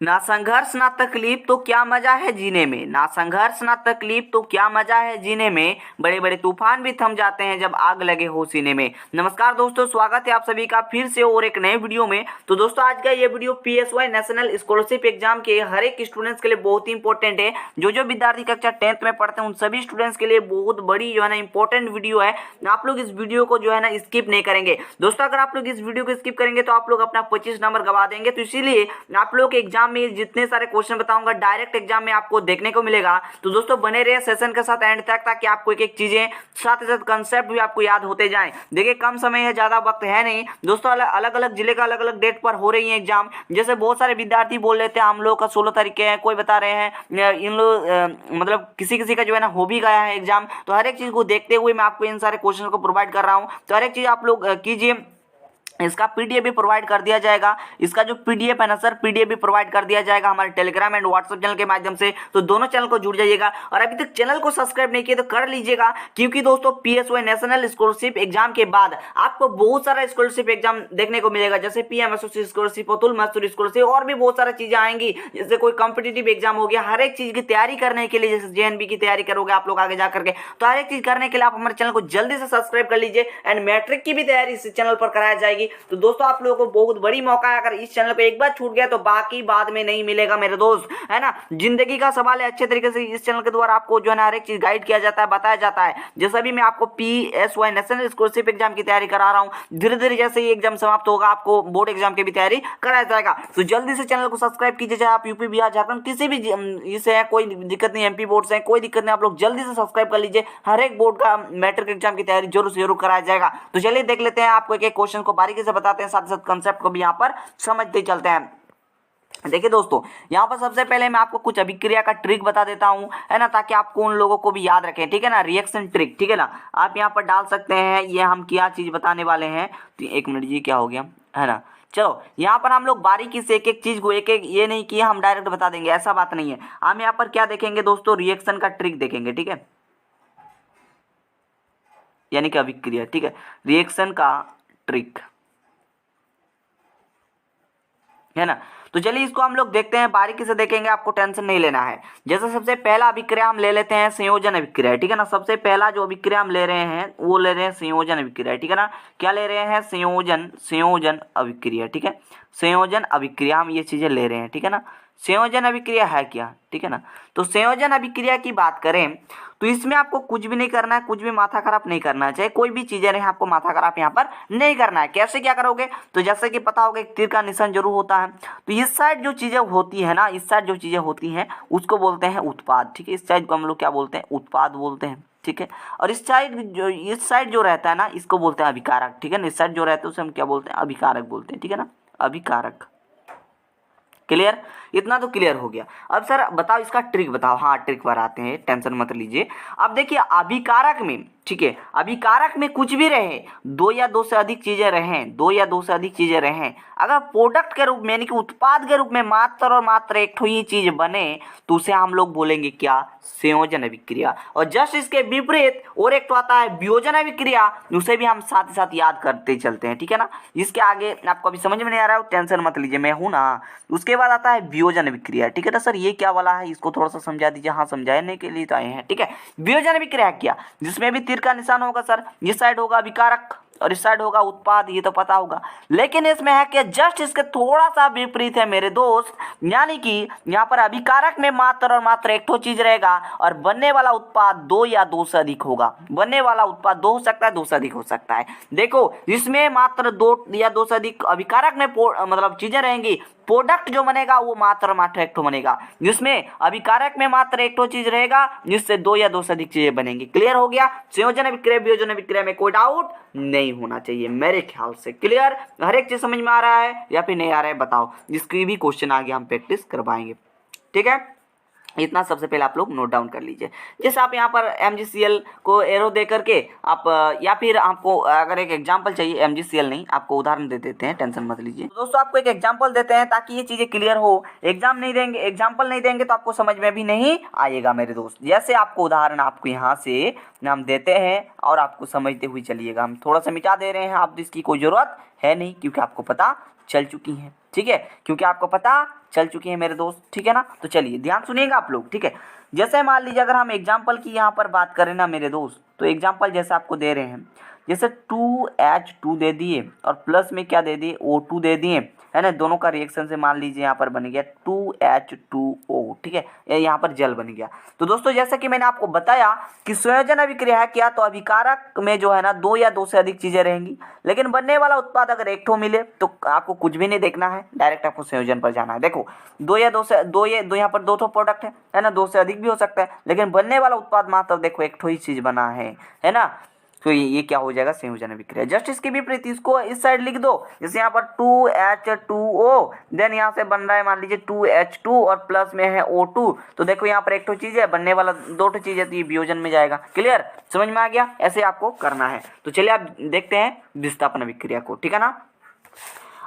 ना संघर्ष ना तकलीफ तो क्या मजा है जीने में, ना संघर्ष ना तकलीफ तो क्या मजा है जीने में, बड़े बड़े तूफान भी थम जाते हैं जब आग लगे हो सीने में। नमस्कार दोस्तों, स्वागत है आप सभी का फिर से और एक नए वीडियो में। तो दोस्तों आज का ये video PSY national scholarship exam के हर एक स्टूडेंट्स के लिए बहुत ही इंपॉर्टेंट है। जो विद्यार्थी कक्षा 10th में पढ़ते हैं उन सभी स्टूडेंट्स के लिए बहुत बड़ी जो है ना इंपॉर्टेंट वीडियो है। आप लोग इस वीडियो को जो है ना स्किप नहीं करेंगे। दोस्तों अगर आप लोग इस वीडियो को स्किप करेंगे तो आप लोग अपना 25 नंबर गवा देंगे। तो इसीलिए आप लोग एग्जाम में जितने सारे क्वेश्चन बताऊंगा डायरेक्ट एग्जाम में आपको देखने को मिलेगा। तो दोस्तों बने रहिए सेशन के साथ एंड तक, ताकि आपको एक एक चीजें साथ ही साथ कंसेप्ट भी आपको याद होते जाएं। देखिए कम समय है, ज्यादा वक्त है नहीं दोस्तों। अलग अलग जिले का अलग अलग डेट पर हो रही है एग्जाम। जैसे बहुत सारे विद्यार्थी बोल रहे थे हम लोग का 16 तारीख है, कोई बता रहे हैं इन लोग मतलब किसी किसी का जो है ना हो भी गया है एग्जाम। तो हर एक चीज को देखते हुए मैं आपको इन सारे क्वेश्चन को प्रोवाइड कर रहा हूँ। तो हर एक चीज आप लोग कीजिए। इसका पीडीएफ भी प्रोवाइड कर दिया जाएगा। इसका जो पीडीएफ है ना सर, पीडीएफ भी प्रोवाइड कर दिया जाएगा हमारे टेलीग्राम एंड व्हाट्सएप चैनल के माध्यम से। तो दोनों चैनल को जुड़ जाइएगा और अभी तक चैनल को सब्सक्राइब नहीं किया तो कर लीजिएगा, क्योंकि दोस्तों पीएसवाई नेशनल स्कॉलरशिप एग्जाम के बाद आपको बहुत सारा स्कॉलरशिप एग्जाम देखने को मिलेगा। जैसे पीएमएसओसी स्कॉलरशिप, अतुल मजदूर स्कॉलरशिप और भी बहुत सारी चीजें आएंगी। जैसे कोई कॉम्पिटिटिव एग्जाम हो गया, हर एक चीज की तैयारी करने के लिए, जैसे जेएनबी की तैयारी करोगे आप लोग आगे जा करके, तो हर एक चीज करने के लिए आप हमारे चैनल को जल्दी से सब्सक्राइब कर लीजिए। एंड मैट्रिक की भी तैयारी इस चैनल पर कराई जाएगी। तो दोस्तों आप को बहुत बड़ी मौका है। अगर इस चैनल को एक बार छूट गया तो बाकी बाद में नहीं मिलेगा मेरे दोस्त, है ना। जिंदगी का सवाल है, अच्छे तरीके से इस चैनल के द्वारा आपको जो है ना हर एक चीज गाइड किया जाता है, बताया जाता है। जैसे भी मैं आपको पीएसवाई नेशनल स्कॉलरशिप एग्जाम की तैयारी करा रहा हूं, धीरे धीरे जैसे ये एग्जाम समाप्त होगा आपको बोर्ड एग्जाम की भी तैयारी कराया जाएगा। तो जल्दी से चैनल को सब्सक्राइब कीजिए। चाहे आप यूपी, बिहार, झारखंड किसी भी इसे है, कोई दिक्कत नहीं, एमपी बोर्ड से कोई दिक्कत नहीं, आप लोग जल्दी से सब्सक्राइब कर लीजिए। हर एक बोर्ड का मैट्रिक एग्जाम की तैयारी जरूर से जरूर कराया जाएगा। तो चलिए देख लेते हैं, आपको एक एक क्वेश्चन को बारीकी से बताते हैं, साथ ही साथ कंसेप्ट को भी यहाँ पर समझते चलते हैं। देखिए दोस्तों, यहाँ पर सबसे पहले मैं आपको कुछ अभिक्रिया का ट्रिक बता देता हूँ, है ना, ताकि आपको उन लोगों को भी याद रखें, ठीक है ना। रिएक्शन ट्रिक, ठीक है ना, आप यहाँ पर डाल सकते हैं। ये हम क्या चीज बताने वाले हैं, तो एक मिनट जी, क्या हो गया, है ना। चलो यहाँ पर हम लोग बारीकी से एक एक चीज को एक एक, ये नहीं कि हम डायरेक्ट बता देंगे, ऐसा बात नहीं है। हम यहाँ पर क्या देखेंगे दोस्तों, रिएक्शन का ट्रिक देखेंगे, ठीक है, यानी कि अभिक्रिया, ठीक है, रिएक्शन का ट्रिक, है ना। तो चलिए इसको हम लोग देखते हैं, बारीकी से देखेंगे, आपको टेंशन नहीं लेना है। जैसे सबसे पहला अभिक्रिया हम ले लेते हैं संयोजन अभिक्रिया, ठीक है ना। सबसे पहला जो अभिक्रिया हम ले रहे हैं वो ले रहे हैं संयोजन अभिक्रिया, ठीक है ना। क्या ले रहे हैं, संयोजन अभिक्रिया, ठीक है। संयोजन अभिक्रिया हम ये चीजें ले रहे हैं, ठीक है ना। संयोजन अभिक्रिया है क्या, ठीक है ना। तो संयोजन अभिक्रिया की बात करें तो इसमें आपको कुछ भी नहीं करना है, कुछ भी माथा खराब नहीं करना है, चाहे कोई भी चीजें रहे, आपको माथा खराब यहाँ पर नहीं करना है। कैसे क्या करोगे, तो जैसे कि पता होगा एक तीर का निशान जरूर होता है। तो इस साइड जो चीजें होती है ना, इस साइड जो चीजें होती हैं उसको बोलते हैं उत्पाद, ठीक है। इस साइड को हम लोग क्या बोलते हैं, उत्पाद बोलते हैं, ठीक है। और इस साइड जो रहता है ना, इसको बोलते हैं अभिकारक, ठीक है ना। इस साइड जो रहता है उसे हम क्या बोलते हैं, अभिकारक बोलते हैं, ठीक है ना, अभिकारक। क्लियर, इतना तो क्लियर हो गया। अब सर बताओ इसका ट्रिक बताओ। हाँ ट्रिक पर आते हैं, टेंशन मत लीजिए। अब देखिए अभिकारक में, ठीक है, अभिकारक में कुछ भी रहे, दो या दो से अधिक चीजें रहें, दो या दो से अधिक चीजें रहें, अगर प्रोडक्ट के रूप में यानी कि उत्पाद के रूप में मात्र और मात्र एक ही चीज बने तो उसे हम लोग बोलेंगे क्या, संयोजन अभिक्रिया। और जस्ट इसके विपरीत और एक तो आता है वियोजन अभिक्रिया, उसे भी हम साथ ही साथ याद करते चलते हैं, ठीक है ना। इसके आगे आपको अभी समझ में नहीं आ रहा है, टेंशन मत लीजिए, मैं हूं ना। उसके बाद आता है वियोजन अभिक्रिया, ठीक है ना। सर ये क्या वाला है, इसको थोड़ा सा समझा दीजिए। हाँ समझाने के लिए तो आए हैं, ठीक है। वियोजन अभिक्रिया क्या, जिसमें भी तीर का निशान होगा सर, इस साइड होगा अभिकारक और इस साइड होगा उत्पाद, ये तो पता होगा। लेकिन इसमें है कि जस्ट इसके थोड़ा सा विपरीत है मेरे दोस्त, यानी कि यहाँ पर अभिकारक में मात्र और मात्र एक तो चीज रहेगा और बनने वाला उत्पाद दो या दो से अधिक होगा। बनने वाला उत्पाद दो हो सकता है, दो से अधिक हो सकता है। देखो इसमें मात्र दो या दो से अधिक अभिकारक में मतलब चीजें रहेंगी, प्रोडक्ट जो बनेगा वो मात्र मात्र एक तो बनेगा। जिसमें अभिकारक में मात्र एक तो चीज रहेगा, जिससे दो या दो से अधिक चीजें बनेंगी। क्लियर हो गया। संयोजन अभिक्रिया वियोजन अभिक्रिया में कोई डाउट नहीं होना चाहिए मेरे ख्याल से। क्लियर, हर एक चीज समझ में आ रहा है या फिर नहीं आ रहा है बताओ। जिसकी भी क्वेश्चन आगे हम प्रैक्टिस करवाएंगे, ठीक है। इतना सबसे पहले आप लोग नोट डाउन कर लीजिए। जैसे आप यहाँ पर MgCl को एरो दे करके आप या फिर आपको अगर एक एग्जांपल चाहिए, MgCl नहीं, आपको उदाहरण दे देते हैं, टेंशन मत लीजिए। तो दोस्तों आपको एक एग्जांपल देते हैं ताकि ये चीजें क्लियर हो। एग्जाम्पल नहीं देंगे तो आपको समझ में भी नहीं आएगा मेरे दोस्त। जैसे आपको उदाहरण आपको यहाँ से हम देते हैं और आपको समझते हुए चलिएगा। हम थोड़ा सा मिटा दे रहे हैं, आप इसकी कोई जरूरत है नहीं क्योंकि आपको पता चल चुकी हैं, ठीक है, क्योंकि आपको पता चल चुकी है मेरे दोस्त, ठीक है ना। तो चलिए ध्यान सुनिएगा आप लोग, ठीक है। जैसे मान लीजिए अगर हम एग्जाम्पल की यहाँ पर बात करें ना मेरे दोस्त, तो एग्जाम्पल जैसे आपको दे रहे हैं, जैसे 2H2 दे दिए और प्लस में क्या दे दिए, O2 दे दिए, है ना। दोनों का रिएक्शन से मान लीजिए यहाँ पर बन गया 2H2O, ठीक है, ये यहाँ पर जल बन गया। तो दोस्तों जैसा कि मैंने आपको बताया कि संयोजन अभिक्रिया है क्या, तो अभिकारक में जो है ना दो या दो से अधिक चीजें रहेंगी, लेकिन बनने वाला उत्पाद अगर एक ठो मिले तो आपको कुछ भी नहीं देखना है, डायरेक्ट आपको संयोजन पर जाना है। देखो दो या दो से दो, ये दो यहाँ पर दो ठो प्रोडक्ट है ना, दो से अधिक भी हो सकता है, लेकिन बनने वाला उत्पाद मात्र देखो एक ठो ही चीज बना है ना। तो ये क्या हो जाएगा, संयोजन अभिक्रिया। जस्ट इसके विपरीत इसको इस साइड लिख दो, जैसे यहाँ पर 2H2O, देन यहाँ से बन रहा है मान लीजिए 2H2 और प्लस में है O2, तो देखो यहाँ पर एक तो चीज है, बनने वाला दो तो चीज है, तो ये वियोजन में जाएगा। क्लियर, समझ में आ गया, ऐसे आपको करना है। तो चलिए आप देखते हैं विस्थापन अभिक्रिया को, ठीक है ना।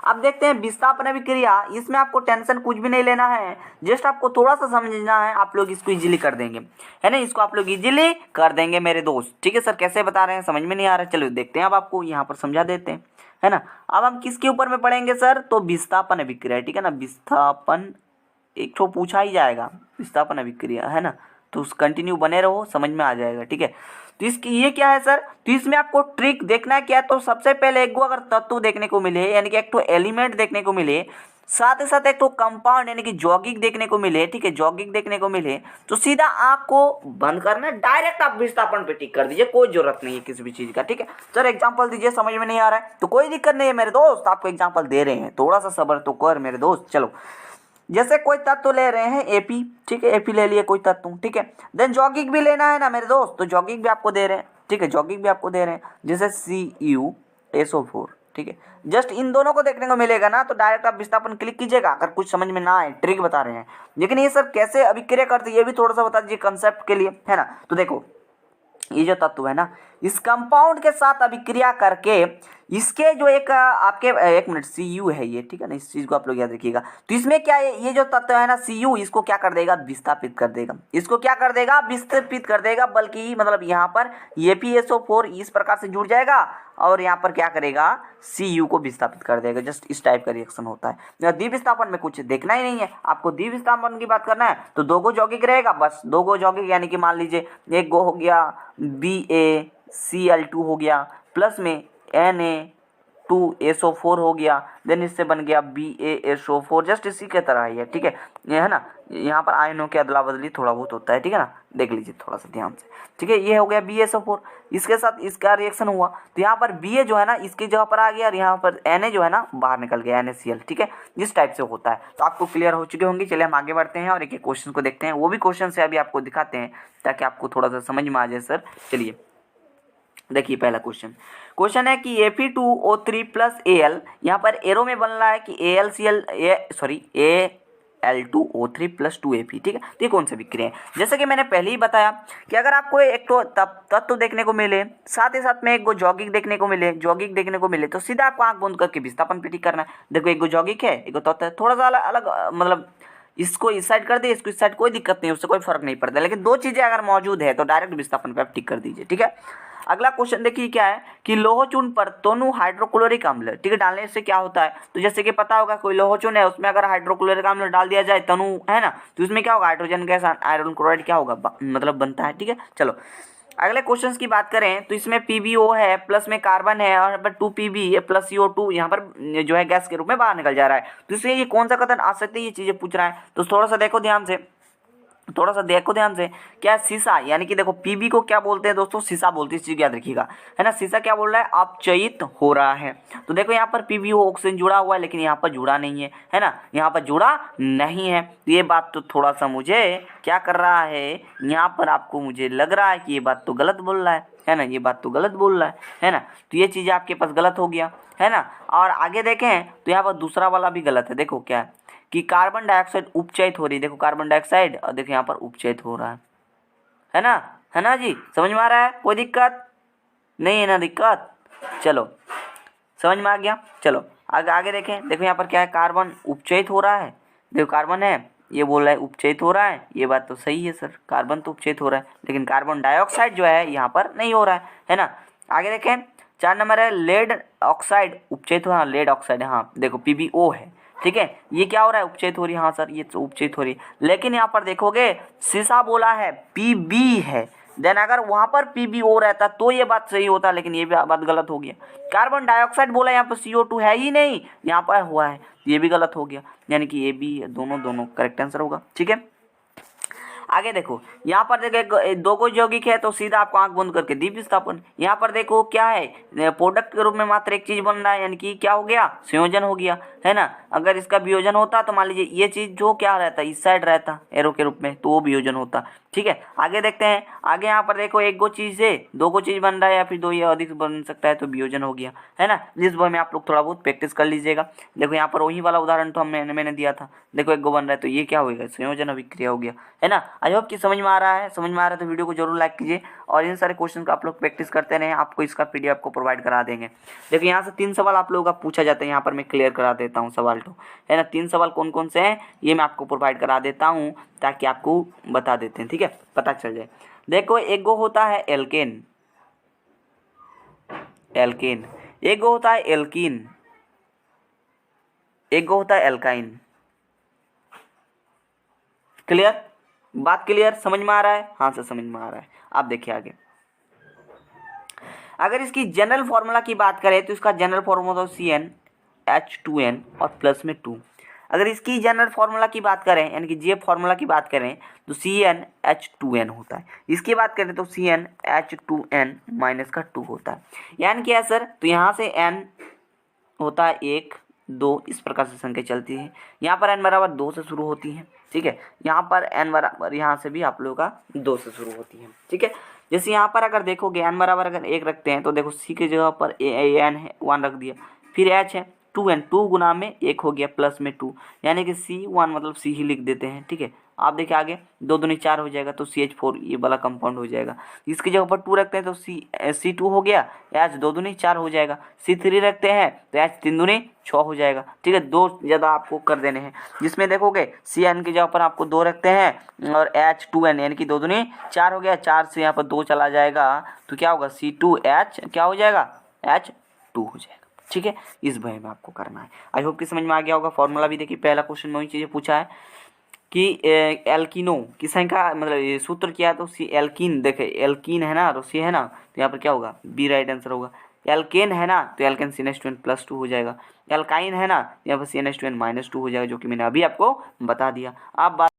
अब देखते हैं विस्थापन अभिक्रिया, इसमें आपको टेंशन कुछ भी नहीं लेना है, जस्ट आपको थोड़ा सा समझना है, आप लोग इसको इजीली कर देंगे, है ना, इसको आप लोग इजीली कर देंगे मेरे दोस्त, ठीक है। सर कैसे बता रहे हैं, समझ में नहीं आ रहा है, चलो देखते हैं, अब आपको यहाँ पर समझा देते हैं, है ना। अब हम किसके ऊपर में पढ़ेंगे सर, तो विस्थापन अभिक्रिया, ठीक है ना। विस्थापन एक तो पूछा ही जाएगा, विस्थापन अभिक्रिया, है ना, तो कंटिन्यू बने रहो, समझ में आ जाएगा, ठीक है। तो इसकी ये क्या है सर, तो इसमें आपको ट्रिक देखना है क्या, तो सबसे पहले एक अगर तत्व देखने को मिले, यानी कि एक तो एलिमेंट देखने को मिले, साथ ही साथ एक तो कंपाउंड यानी कि यौगिक देखने को मिले, ठीक है, यौगिक देखने को मिले, तो सीधा आंख को बंद करना, डायरेक्ट आप विस्थापन पे टिक कर दीजिए, कोई जरूरत नहीं है किसी भी चीज का, ठीक है। सर एग्जांपल दीजिए, समझ में नहीं आ रहा है तो कोई दिक्कत नहीं है मेरे दोस्त, आपको एग्जांपल दे रहे हैं, थोड़ा सा सब्र तो कर मेरे दोस्त। चलो जैसे कोई तत्व ले रहे हैं एपी, ठीक है, एपी ले लिए कोई तत्व, ठीक है, देन यौगिक भी लेना है ना मेरे दोस्त, तो यौगिक भी आपको दे रहे हैं, ठीक है, यौगिक भी आपको दे रहे हैं, जैसे CuSO4, ठीक है। जस्ट इन दोनों को देखने को मिलेगा ना, तो डायरेक्ट आप विस्थापन क्लिक कीजिएगा, अगर कुछ समझ में ना आए, ट्रिक बता रहे हैं, लेकिन ये सर कैसे अभिक्रिया करते हैं ये भी थोड़ा सा बता दीजिए कंसेप्ट के लिए, है ना। तो देखो ये जो तत्व है ना, इस कंपाउंड के साथ अभिक्रिया करके इसके जो एक आपके एक मिनट Cu है ये, ठीक है ना, इस चीज को आप लोग याद रखिएगा। तो इसमें क्या है, ये जो तत्व है ना Cu, इसको क्या कर देगा, विस्थापित कर देगा, इसको क्या कर देगा, विस्थापित कर देगा, बल्कि मतलब यहाँ पर ApSO4 इस प्रकार से जुड़ जाएगा और यहाँ पर क्या करेगा, Cu को विस्थापित कर देगा। जस्ट इस टाइप का रिएक्शन होता है। द्विविस्थापन में कुछ देखना ही नहीं है आपको, द्विविस्थापन की बात करना है तो दो गो यौगिक रहेगा, बस दो गो यौगिक, यानी कि मान लीजिए एक गो हो गया BaCl2 हो गया, प्लस में Na2SO4 हो गया, देन इससे बन गया BaSO4, जस्ट इसी के तरह ही है, ठीक है, ये है ना। यहाँ पर आयनों की अदला बदली थोड़ा बहुत होता है, ठीक है ना, देख लीजिए थोड़ा सा ध्यान से, ठीक है। ये हो गया BaSO4, इसके साथ इसका रिएक्शन हुआ, तो यहाँ पर Ba जो है ना इसकी जगह पर आ गया और यहाँ पर Na जो है ना बाहर निकल गया, NaCl, ठीक है, जिस टाइप से होता है। तो आपको क्लियर हो चुके होंगे। चलिए हम आगे बढ़ते हैं और एक एक क्वेश्चन को देखते हैं, वो भी क्वेश्चन से अभी आपको दिखाते हैं ताकि आपको थोड़ा सा समझ में आ जाए सर। चलिए देखिए पहला क्वेश्चन है कि Fe2O3 प्लस Al, यहाँ पर एरो में बन रहा है कि Al2O3 प्लस 2Ap, ठीक है। तो ये कौन सा विक्रिया है, जैसे कि मैंने पहले ही बताया कि अगर आपको एक तो तत्व देखने को मिले, साथ ही साथ में एक गो यौगिक देखने को मिले, तो सीधा आपको आंख बंद करके विस्थापन पे टिक करना है। देखो एक गो यौगिक है, एक गो तत्व है, थोड़ा सा अलग मतलब इसको इस साइड कर दे, इसको इस साइड, कोई दिक्कत नहीं, उससे कोई फर्क नहीं पड़ता, लेकिन दो चीजें अगर मौजूद है तो डायरेक्ट विस्थापन पे आप टिक कर दीजिए, ठीक है। अगला क्वेश्चन देखिए क्या है कि लोह चून पर तनु हाइड्रोक्लोरिक अम्ल, ठीक है, डालने से क्या होता है, तो जैसे कि पता होगा कोई लोह चून है, उसमें अगर हाइड्रोक्लोरिक अम्ल डाल दिया जाए तनु, है ना, तो उसमें क्या होगा, हाइड्रोजन गैस आयरन क्लोराइड क्या होगा मतलब बनता है, ठीक है। चलो अगले क्वेश्चंस की बात करें तो इसमें PbO है, प्लस में कार्बन है और यहाँ पर 2Pb प्लस CO2 यहाँ पर जो है गैस के रूप में बाहर निकल जा रहा है, तो इसलिए ये कौन सा कथन आ सकते हैं, ये चीजें पूछ रहा है। तो थोड़ा सा देखो ध्यान से, क्या शीशा, यानी कि देखो Pb को क्या बोलते हैं दोस्तों, शीशा बोलते हैं, इस चीज याद रखिएगा, है ना। शीशा क्या बोल रहा है, अपचयित हो रहा है, तो देखो यहाँ पर PbO ऑक्सीजन जुड़ा हुआ है, लेकिन यहाँ पर जुड़ा नहीं है ना, यहाँ पर जुड़ा नहीं है, तो ये बात तो थोड़ा सा मुझे क्या कर रहा है, यहाँ पर आपको मुझे लग रहा है कि ये बात तो गलत बोल रहा है ना, ये बात तो गलत बोल रहा है ना, तो ये चीज़ आपके पास गलत हो गया, है ना। और आगे देखें तो यहाँ पर दूसरा वाला भी गलत है, देखो क्या है कि कार्बन डाइऑक्साइड उपचयित हो रही है, देखो कार्बन डाइऑक्साइड और देखो यहाँ पर उपचयित हो रहा है ना जी, समझ में आ रहा है, कोई दिक्कत नहीं है ना, दिक्कत, चलो समझ में आ गया। चलो आगे देखें, देखो यहाँ पर क्या है, कार्बन उपचयित हो रहा है, देखो कार्बन है, ये बोल रहा है उपचयित हो रहा है, ये बात तो सही है सर, कार्बन तो उपचयित हो रहा है, लेकिन कार्बन डाइऑक्साइड जो है यहाँ पर नहीं हो रहा है ना। आगे देखें 4 नंबर है लेड ऑक्साइड उपचयित हुआ, लेड ऑक्साइड, हाँ देखो PbO है, ठीक है, ये क्या हो रहा है, उपचयित हो रही है, हाँ सर ये तो उपचयित हो रही है। लेकिन यहाँ पर देखोगे शीशा बोला है Pb है, देन अगर वहां पर PbO रहता तो ये बात सही होता, लेकिन ये भी बात गलत हो गया। कार्बन डाइऑक्साइड बोला, यहाँ पर CO2 है ही नहीं, यहाँ पर हुआ है, ये भी गलत हो गया, यानी कि ये भी दोनों करेक्ट आंसर होगा, ठीक है। आगे देखो, यहाँ पर देखो दो कोई यौगिक है तो सीधा आपको आंख बंद करके दीप स्थापन। यहाँ पर देखो क्या है, प्रोडक्ट के रूप में मात्र एक चीज बन रहा है, यानी कि क्या हो गया, संयोजन हो गया, है ना। अगर इसका वियोजन होता तो मान लीजिए ये चीज जो क्या रहता, इस साइड रहता एरो के रूप में, तो वो वियोजन होता, ठीक है। आगे देखते हैं, आगे यहाँ पर देखो एक गो चीज से दो को चीज बन रहा है या फिर दो या अधिक बन सकता है, तो वियोजन हो गया, है ना। इस बार में आप लोग थोड़ा बहुत प्रैक्टिस कर लीजिएगा। देखो यहाँ पर वही वाला उदाहरण तो मैंने दिया था, देखो एक गो बन रहा है तो ये क्या होगा, संयोजन अभिक्रिया हो गया, है ना। आई होप कि समझ में आ रहा है, समझ में आ रहा है तो वीडियो को जरूर लाइक कीजिए और इन सारे क्वेश्चन का आप लोग प्रैक्टिस करते रहें, आपको इसका PDF आपको प्रोवाइड करा देंगे। देखो यहाँ से 3 सवाल आप लोगों का पूछा जाता है, यहाँ पर मैं क्लियर करा देता हूँ सवाल तो, है ना। 3 सवाल कौन कौन से हैं ये मैं आपको प्रोवाइड करा देता हूँ ताकि आपको बता देते हैं, ठीक है, पता चल जाए। देखो एक गो होता है एल्केन, एल्केन, एक गो होता है एल्कीन, एक गो होता है एल्काइन। क्लियर, बात क्लियर, समझ में आ रहा है, हाँ सर समझ में आ रहा है। आप देखिए आगे, अगर इसकी जनरल फॉर्मूला की बात करें तो इसका जनरल फॉर्मूला होता है CnH2n और प्लस में 2। अगर इसकी जनरल फॉर्मूला की बात करें यानी कि जे फॉर्मूला की बात करें तो CnH2n होता है। इसकी बात करें तो CnH2n माइनस का 2 होता है। यानी क्या है सर, तो यहाँ से n होता है 1 2, इस प्रकार से संख्या चलती है। यहाँ पर n बराबर 2 से शुरू होती है, ठीक है। यहाँ पर n बराबर यहाँ से भी आप लोगों का 2 से शुरू होती है, ठीक है। जैसे यहाँ पर अगर देखोगे n बराबर अगर 1 रखते हैं तो देखो C की जगह पर n है 1 रख दिया, फिर H है 2n, 2 गुना में 1 हो गया प्लस में 2, यानी कि C1 मतलब C ही लिख देते हैं, ठीक है। आप देखिए आगे 2 दूनी 4 हो जाएगा तो CH4 ये वाला कंपाउंड हो जाएगा। इसकी जगह पर 2 रखते हैं तो C2 हो गया, H 2 दूनी 4 हो जाएगा। C3 रखते हैं तो H 3 दूनी 6 हो जाएगा, ठीक है। 2 ज़्यादा आपको कर देने हैं, जिसमें देखोगे CN की जगह पर आपको 2 रखते हैं और H2N यानी कि 2 दूनी 4 हो गया, 4 से यहाँ पर 2 चला जाएगा तो क्या होगा C2H क्या हो जाएगा, H2 हो जाएगा, ठीक है। इस वजह में आपको करना है। आई होप कि समझ में आ गया होगा। फॉर्मूला भी देखिए, पहला क्वेश्चन में वही चीज़ें पूछा है कि एल्किनो की संख्या मतलब ये सूत्र क्या है, तो सी एल्किन, देखे एल्किन है ना, सी है ना, तो यहाँ पर क्या होगा, बी राइट आंसर होगा। एल्केन है ना तो एल्केन CnH2n +2 हो जाएगा। एल्काइन है ना यहाँ पर CnH2n -2 हो जाएगा, जो कि मैंने अभी आपको बता दिया। आप